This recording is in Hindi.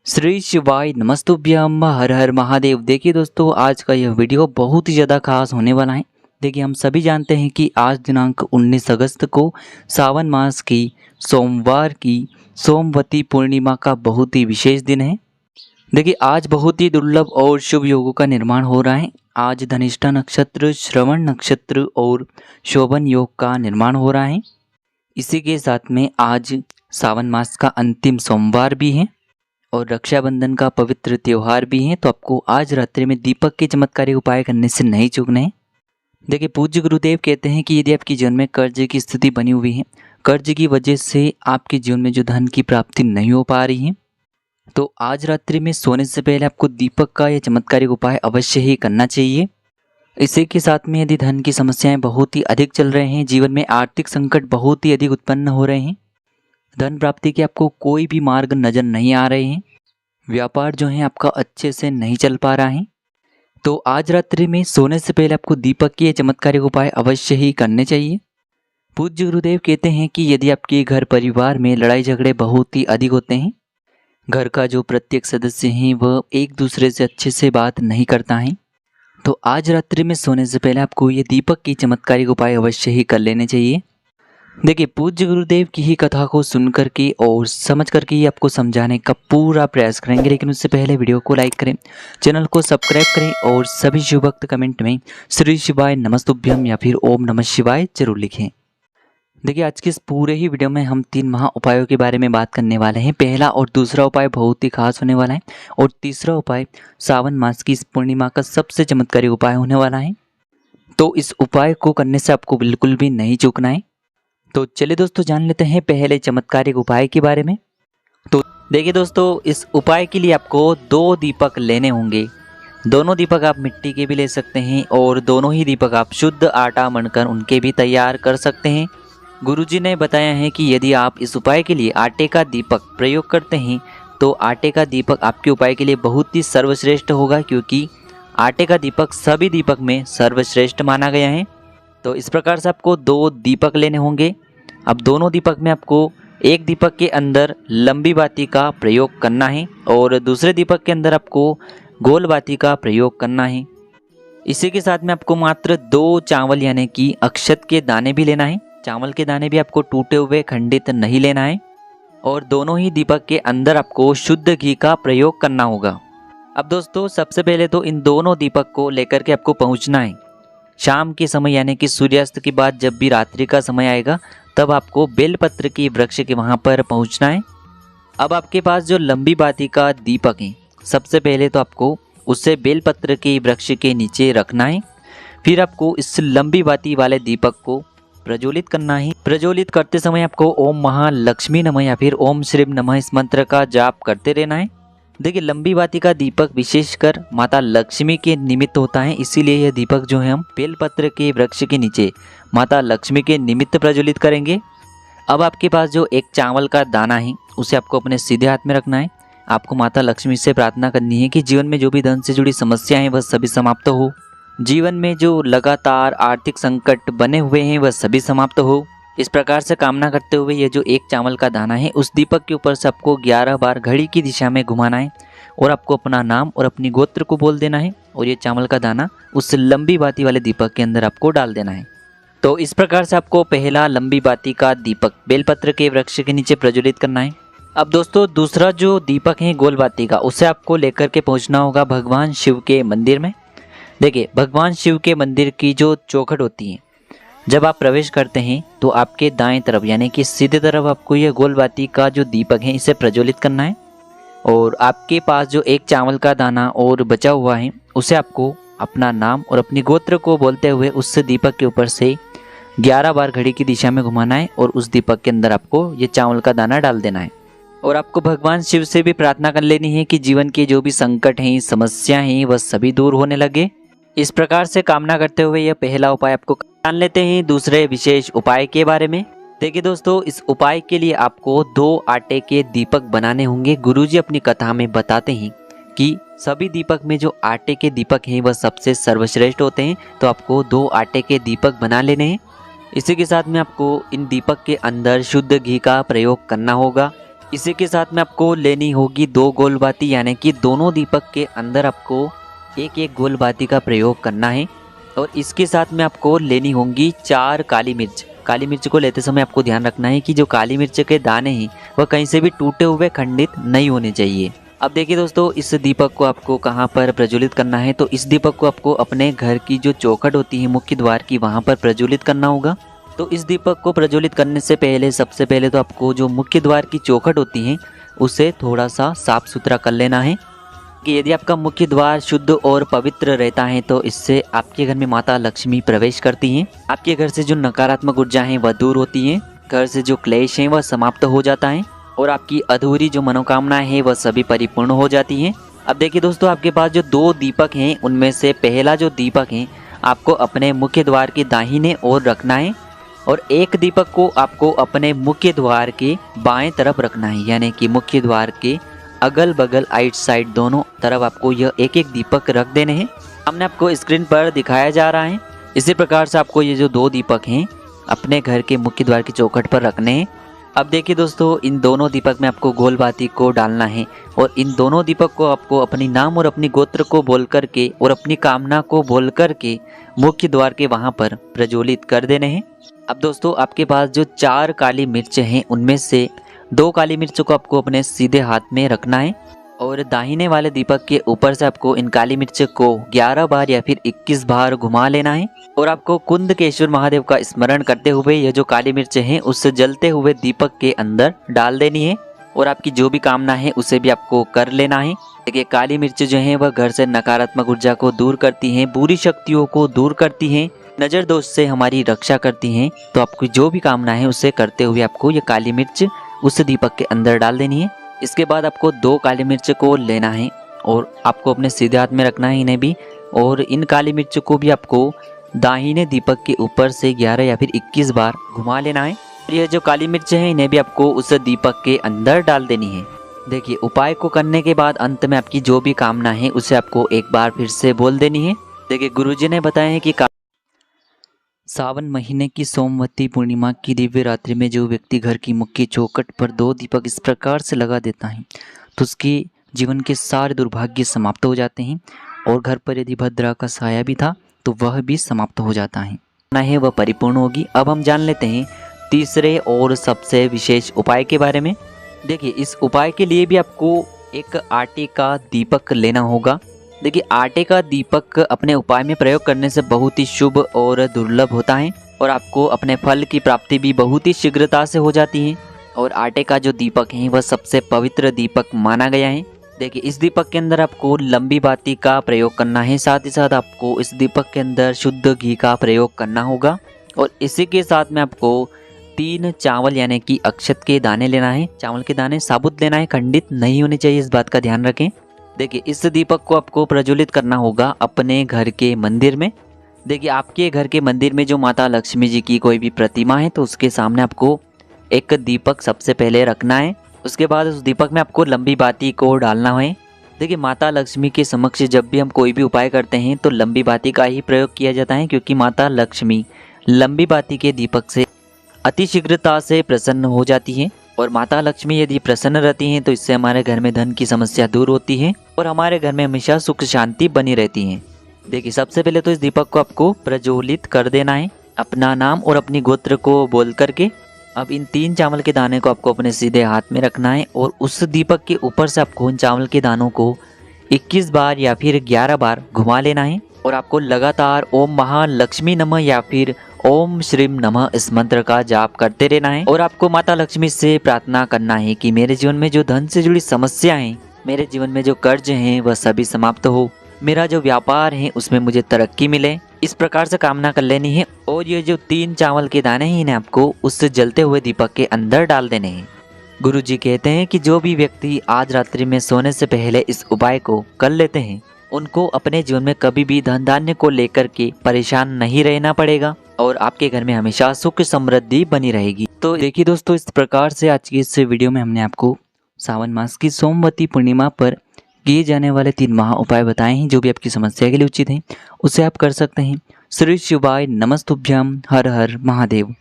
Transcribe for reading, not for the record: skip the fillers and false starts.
श्री शिवाय नमस्तुभ्यम हर हर महादेव। देखिए दोस्तों, आज का यह वीडियो बहुत ही ज़्यादा खास होने वाला है। देखिए, हम सभी जानते हैं कि आज दिनांक 19 अगस्त को सावन मास की सोमवार की सोमवती पूर्णिमा का बहुत ही विशेष दिन है। देखिए, आज बहुत ही दुर्लभ और शुभ योगों का निर्माण हो रहा है। आज धनिष्ठा नक्षत्र, श्रवण नक्षत्र और शोभन योग का निर्माण हो रहा है। इसी के साथ में आज सावन मास का अंतिम सोमवार भी है और रक्षाबंधन का पवित्र त्यौहार भी है। तो आपको आज रात्रि में दीपक के चमत्कारी उपाय करने से नहीं चूकना है। देखिए, पूज्य गुरुदेव कहते हैं कि यदि आपके जीवन में कर्ज की स्थिति बनी हुई है, कर्ज की वजह से आपके जीवन में जो धन की प्राप्ति नहीं हो पा रही है, तो आज रात्रि में सोने से पहले आपको दीपक का यह चमत्कारिक उपाय अवश्य ही करना चाहिए। इसी के साथ में यदि धन की समस्याएं बहुत ही अधिक चल रहे हैं, जीवन में आर्थिक संकट बहुत ही अधिक उत्पन्न हो रहे हैं, धन प्राप्ति के आपको कोई भी मार्ग नजर नहीं आ रहे हैं, व्यापार जो है आपका अच्छे से नहीं चल पा रहा है, तो आज रात्रि में सोने से पहले आपको दीपक के चमत्कारिक उपाय अवश्य ही करने चाहिए। पूज्य गुरुदेव कहते हैं कि यदि आपके घर परिवार में लड़ाई झगड़े बहुत ही अधिक होते हैं, घर का जो प्रत्येक सदस्य हैं वह एक दूसरे से अच्छे से बात नहीं करता है, तो आज रात्रि में सोने से पहले आपको ये दीपक की चमत्कारिक उपाय अवश्य ही कर लेने चाहिए। देखिए, पूज्य गुरुदेव की ही कथा को सुन करके और समझ करके ही आपको समझाने का पूरा प्रयास करेंगे, लेकिन उससे पहले वीडियो को लाइक करें, चैनल को सब्सक्राइब करें और सभी शिव भक्त कमेंट में श्री शिवाय नमस्तुभ्यम या फिर ओम नमः शिवाय जरूर लिखें। देखिए, आज के इस पूरे ही वीडियो में हम 3 महा उपायों के बारे में बात करने वाले हैं। पहला और दूसरा उपाय बहुत ही खास होने वाला है और तीसरा उपाय सावन मास की इस पूर्णिमा का सबसे चमत्कारिक उपाय होने वाला है। तो इस उपाय को करने से आपको बिल्कुल भी नहीं चूकना है। तो चलिए दोस्तों, जान लेते हैं पहले चमत्कारिक उपाय के बारे में। तो देखिए दोस्तों, इस उपाय के लिए आपको 2 दीपक लेने होंगे। दोनों दीपक आप मिट्टी के भी ले सकते हैं और दोनों ही दीपक आप शुद्ध आटा मढ़कर उनके भी तैयार कर सकते हैं। गुरुजी ने बताया है कि यदि आप इस उपाय के लिए आटे का दीपक प्रयोग करते हैं तो आटे का दीपक आपके उपाय के लिए बहुत ही सर्वश्रेष्ठ होगा, क्योंकि आटे का दीपक सभी दीपक में सर्वश्रेष्ठ माना गया है। तो इस प्रकार से आपको 2 दीपक लेने होंगे। अब दोनों दीपक में आपको एक दीपक के अंदर लंबी बाती का प्रयोग करना है और दूसरे दीपक के अंदर आपको गोल बाती का प्रयोग करना है। इसी के साथ में आपको मात्र 2 चावल यानी कि अक्षत के दाने भी लेना है। चावल के दाने भी आपको टूटे हुए खंडित नहीं लेना है और दोनों ही दीपक के अंदर आपको शुद्ध घी का प्रयोग करना होगा। अब दोस्तों, सबसे पहले तो इन दोनों दीपक को लेकर के आपको पहुंचना है शाम के समय, यानी कि सूर्यास्त के बाद जब भी रात्रि का समय आएगा तब आपको बेलपत्र की वृक्ष के वहाँ पर पहुँचना है। अब आपके पास जो लंबी बाती का दीपक है, सबसे पहले तो आपको उसे बेलपत्र के वृक्ष के नीचे रखना है। फिर आपको इस लंबी बाती वाले दीपक को प्रज्वलित करना है। प्रज्वलित करते समय आपको ओम महालक्ष्मी नमः या फिर ओम श्री नमः इस मंत्र का जाप करते रहना है। देखिए, लंबी बाती का दीपक विशेषकर माता लक्ष्मी के निमित्त होता है, इसीलिए यह दीपक जो है हम बेलपत्र के वृक्ष के नीचे माता लक्ष्मी के निमित्त प्रज्वलित करेंगे। अब आपके पास जो एक चावल का दाना है उसे आपको अपने सीधे हाथ में रखना है। आपको माता लक्ष्मी से प्रार्थना करनी है कि जीवन में जो भी धन से जुड़ी समस्याएं वह सभी समाप्त हो, जीवन में जो लगातार आर्थिक संकट बने हुए हैं वह सभी समाप्त हो। इस प्रकार से कामना करते हुए ये जो एक चावल का दाना है उस दीपक के ऊपर से आपको 11 बार घड़ी की दिशा में घुमाना है और आपको अपना नाम और अपनी गोत्र को बोल देना है और ये चावल का दाना उस लंबी बाती वाले दीपक के अंदर आपको डाल देना है। तो इस प्रकार से आपको पहला लंबी बाती का दीपक बेलपत्र के वृक्ष के नीचे प्रज्वलित करना है। अब दोस्तों, दूसरा जो दीपक है गोल बाती का, उसे आपको लेकर के पहुँचना होगा भगवान शिव के मंदिर में। देखिए, भगवान शिव के मंदिर की जो चौखट होती है, जब आप प्रवेश करते हैं तो आपके दाएं तरफ यानी कि सीधे तरफ आपको यह गोल बाती का जो दीपक है इसे प्रज्वलित करना है और आपके पास जो एक चावल का दाना और बचा हुआ है उसे आपको अपना नाम और अपनी गोत्र को बोलते हुए उस दीपक के ऊपर से 11 बार घड़ी की दिशा में घुमाना है और उस दीपक के अंदर आपको ये चावल का दाना डाल देना है। और आपको भगवान शिव से भी प्रार्थना कर लेनी है कि जीवन के जो भी संकट हैं, समस्या हैं, वह सभी दूर होने लगे। इस प्रकार से कामना करते हुए यह पहला उपाय आपको जान लेते हैं दूसरे विशेष उपाय के बारे में। देखिए दोस्तों, इस उपाय के लिए आपको 2 आटे के दीपक बनाने होंगे। गुरुजी अपनी कथा में बताते हैं कि सभी दीपक में जो आटे के दीपक हैं वह सबसे सर्वश्रेष्ठ होते हैं, तो आपको 2 आटे के दीपक बना लेने हैं। इसी के साथ में आपको इन दीपक के अंदर शुद्ध घी का प्रयोग करना होगा इसी के साथ में आपको लेनी होगी 2 गोल बाती, यानी कि दोनों दीपक के अंदर आपको एक एक गोल बाती का प्रयोग करना है। और इसके साथ में आपको लेनी होंगी 4 काली मिर्च। काली मिर्च को लेते समय आपको ध्यान रखना है कि जो काली मिर्च के दाने हैं वह कहीं से भी टूटे हुए खंडित नहीं होने चाहिए। अब देखिए दोस्तों, इस दीपक को आपको कहाँ पर प्रज्वलित करना है, तो इस दीपक को आपको अपने घर की जो चौखट होती है मुख्य द्वार की, वहाँ पर प्रज्वलित करना होगा। तो इस दीपक को प्रज्वलित करने से पहले सबसे पहले तो आपको जो मुख्य द्वार की चौखट होती है उसे थोड़ा सा साफ सुथरा कर लेना है कि यदि आपका मुख्य द्वार शुद्ध और पवित्र रहता है तो इससे आपके घर में माता लक्ष्मी प्रवेश करती हैं। आपके घर से जो नकारात्मक ऊर्जा है वह दूर होती है, घर से जो क्लेश है वह समाप्त हो जाता है और आपकी अधूरी जो मनोकामनाएं हैं वह सभी परिपूर्ण हो जाती हैं। अब देखिए दोस्तों, आपके पास जो 2 दीपक हैं उनमें से पहला जो दीपक है आपको अपने मुख्य द्वार के दाहिने ओर रखना है और एक दीपक को आपको अपने मुख्य द्वार के बाएं तरफ रखना है, यानी कि मुख्य द्वार के अगल बगल आइट साइड दोनों तरफ आपको यह एक एक दीपक रख देने हैं। हमने आपको स्क्रीन पर दिखाया जा रहा है। इसी प्रकार से आपको ये जो 2 दीपक हैं अपने घर के मुख्य द्वार की चौखट पर रखने हैं। अब देखिए दोस्तों, इन दोनों दीपक में आपको गोल बाती को डालना है और इन दोनों दीपक को आपको अपनी नाम और अपनी गोत्र को बोल करके और अपनी कामना को बोल करके मुख्य द्वार के वहाँ पर प्रज्वलित कर देने हैं। अब दोस्तों, आपके पास जो 4 काली मिर्च हैं उनमें से 2 काली मिर्च को आपको अपने सीधे हाथ में रखना है और दाहिने वाले दीपक के ऊपर से आपको इन काली मिर्च को 11 बार या फिर 21 बार घुमा लेना है और आपको कुंदकेश्वर महादेव का स्मरण करते हुए यह जो काली मिर्च है उस जलते हुए दीपक के अंदर डाल देनी है और आपकी जो भी कामना है उसे भी आपको कर लेना है। देखिए, काली मिर्च जो है वह घर से नकारात्मक ऊर्जा को दूर करती हैं, बुरी शक्तियों को दूर करती हैं, नज़र दोष से हमारी रक्षा करती हैं। तो आपकी जो भी कामना है उसे करते हुए आपको ये काली मिर्च उस दीपक के अंदर डाल देनी है। इसके बाद आपको 2 काली मिर्च को लेना है और आपको अपने सीधे हाथ में रखना है इन्हें भी, और इन काली मिर्च को भी आपको दाहिने दीपक के ऊपर से 11 या फिर 21 बार घुमा लेना है। यह जो काली मिर्च है इन्हें भी आपको उस दीपक के अंदर डाल देनी है। देखिए, उपाय को करने के बाद अंत में आपकी जो भी कामना है उसे आपको एक बार फिर से बोल देनी है। देखिए, गुरुजी ने बताया है कि सावन महीने की सोमवती पूर्णिमा की दिव्य रात्रि में जो व्यक्ति घर की मुख्य चौखट पर 2 दीपक इस प्रकार से लगा देता है तो उसके जीवन के सारे दुर्भाग्य समाप्त हो जाते हैं और घर पर यदि भद्रा का साया भी था तो वह भी समाप्त हो जाता है वह परिपूर्ण होगी। अब हम जान लेते हैं तीसरे और सबसे विशेष उपाय के बारे में। देखिए, इस उपाय के लिए भी आपको एक आटे का दीपक लेना होगा। देखिए, आटे का दीपक अपने उपाय में प्रयोग करने से बहुत ही शुभ और दुर्लभ होता है और आपको अपने फल की प्राप्ति भी बहुत ही शीघ्रता से हो जाती है और आटे का जो दीपक है वह सबसे पवित्र दीपक माना गया है। देखिए, इस दीपक के अंदर आपको लंबी बाती का प्रयोग करना है, साथ ही साथ आपको इस दीपक के अंदर शुद्ध घी का प्रयोग करना होगा और इसी के साथ में आपको 3 चावल यानी कि अक्षत के दाने लेना है। चावल के दाने साबुत लेना है, खंडित नहीं होने चाहिए, इस बात का ध्यान रखें। देखिए, इस दीपक को आपको प्रज्वलित करना होगा अपने घर के मंदिर में। देखिए, आपके घर के मंदिर में जो माता लक्ष्मी जी की कोई भी प्रतिमा है तो उसके सामने आपको एक दीपक सबसे पहले रखना है। उसके बाद उस दीपक में आपको लंबी बाती को डालना है। देखिए, माता लक्ष्मी के समक्ष जब भी हम कोई भी उपाय करते हैं तो लंबी बाती का ही प्रयोग किया जाता है, क्योंकि माता लक्ष्मी लंबी बाती के दीपक से अति शीघ्रता से प्रसन्न हो जाती है और माता लक्ष्मी यदि प्रसन्न रहती हैं तो इससे हमारे घर में धन की समस्या दूर होती है और हमारे घर में हमेशा सुख शांति बनी रहती है। देखिए, सबसे पहले तो इस दीपक को आपको प्रज्वलित कर देना है अपना नाम और अपनी गोत्र को बोल करके। अब इन 3 चावल के दाने को आपको अपने सीधे हाथ में रखना है और उस दीपक के ऊपर से आपको उन चावल के दानों को 21 बार या फिर 11 बार घुमा लेना है और आपको लगातार ओम महालक्ष्मी नमः या फिर ओम श्रीम नमः इस मंत्र का जाप करते रहना है और आपको माता लक्ष्मी से प्रार्थना करना है कि मेरे जीवन में जो धन से जुड़ी समस्याएं हैं, मेरे जीवन में जो कर्ज हैं वह सभी समाप्त हो, मेरा जो व्यापार है उसमें मुझे तरक्की मिले, इस प्रकार से कामना कर लेनी है। और ये जो 3 चावल के दाने हैं इन्हें आपको उस जलते हुए दीपक के अंदर डाल देने हैं। गुरु जी कहते हैं कि जो भी व्यक्ति आज रात्रि में सोने से पहले इस उपाय को कर लेते हैं उनको अपने जीवन में कभी भी धन धान्य को लेकर के परेशान नहीं रहना पड़ेगा और आपके घर में हमेशा सुख समृद्धि बनी रहेगी। तो देखिए दोस्तों, इस प्रकार से आज की इस वीडियो में हमने आपको सावन मास की सोमवती पूर्णिमा पर किए जाने वाले 3 महा उपाय बताए हैं। जो भी आपकी समस्या के लिए उचित हैं उसे आप कर सकते हैं। श्री शिवाय नमस्तुभ्यम। हर हर महादेव।